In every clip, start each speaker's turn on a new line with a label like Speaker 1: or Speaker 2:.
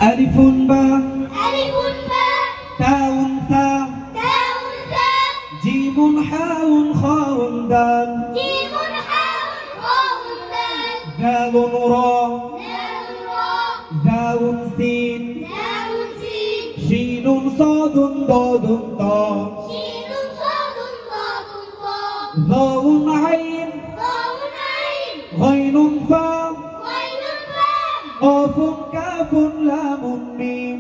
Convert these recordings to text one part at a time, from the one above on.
Speaker 1: ألف باء تاء ثاء جيم حاء خاء دال ذال راء ذاء سين شين صاد ضاد طاء ظاء عين غين فاء قاف كاف لام ميم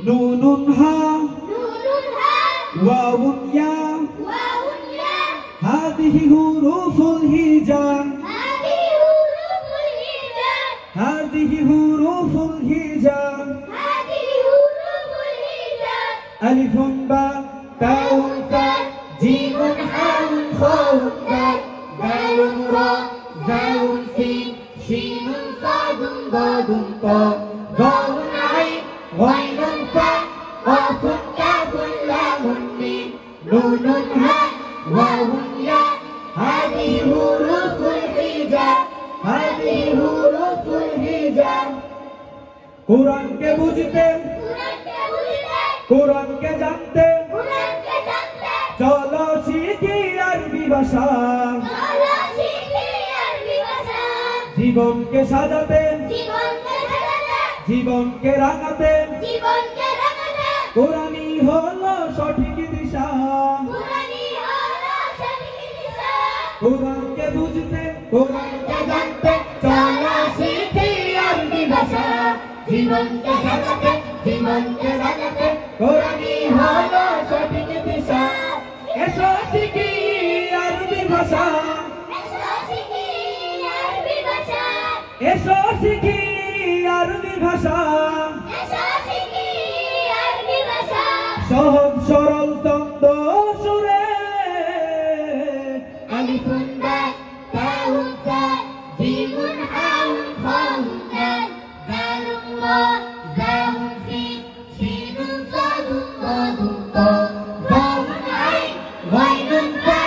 Speaker 1: نون هاء واو ياء هذه حروف الهجاء هذه حروف الهجاء ألف باء تاء ثاء جيم حاء خاء دال ذال راء ذاء سين شين صاد ضاد طاء ظاء عين غين فاء قاف كاف لام ميم نون هاء واو ياء هذه حروف الهجاء هذه حروف الهجاء قرآن के बुझते قرآن के जानते चलो सीखी अरबी भाषा জীবন কে সাজাতে জীবন কে রাঙাতে কোরআনই হলো সঠিক দিশা কোরআনকে বুঝতে কোরআনকে জানতে চলো শিখি আরবি ভাষা জীবনকে সাজাতে জীবনকে রাঙাতে কোরআনই হলো সঠিক দিশা এসো শিখি আরবি ভাষা এসো শিখি আরবি ভাষা সহজ সরল ছন্দ সুরে আলিফুন বা তাউন তা জিমুন হাউন খাউন দাল দালুন রা জাউন সিন শিনুন সাদুন দাদুন তা জাউন আইন গাইনুন ফা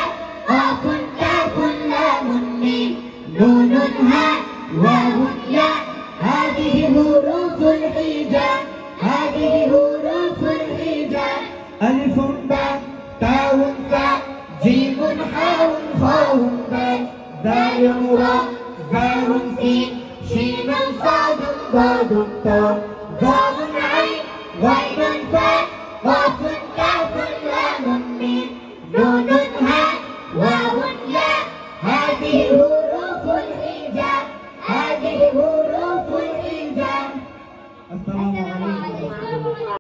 Speaker 1: কাফুন কাফুন লামুন মিম নুনুন হা واو ياء هذه حروف الهجاء هذه حروف الهجاء ألف باء تاء ثاء جيم حاء خاء دال ذال راء ذال سين شين صاد ضاد طاء ظاء عين غين فاء قاف كاف لام ميم نون هاء واو ياء هذه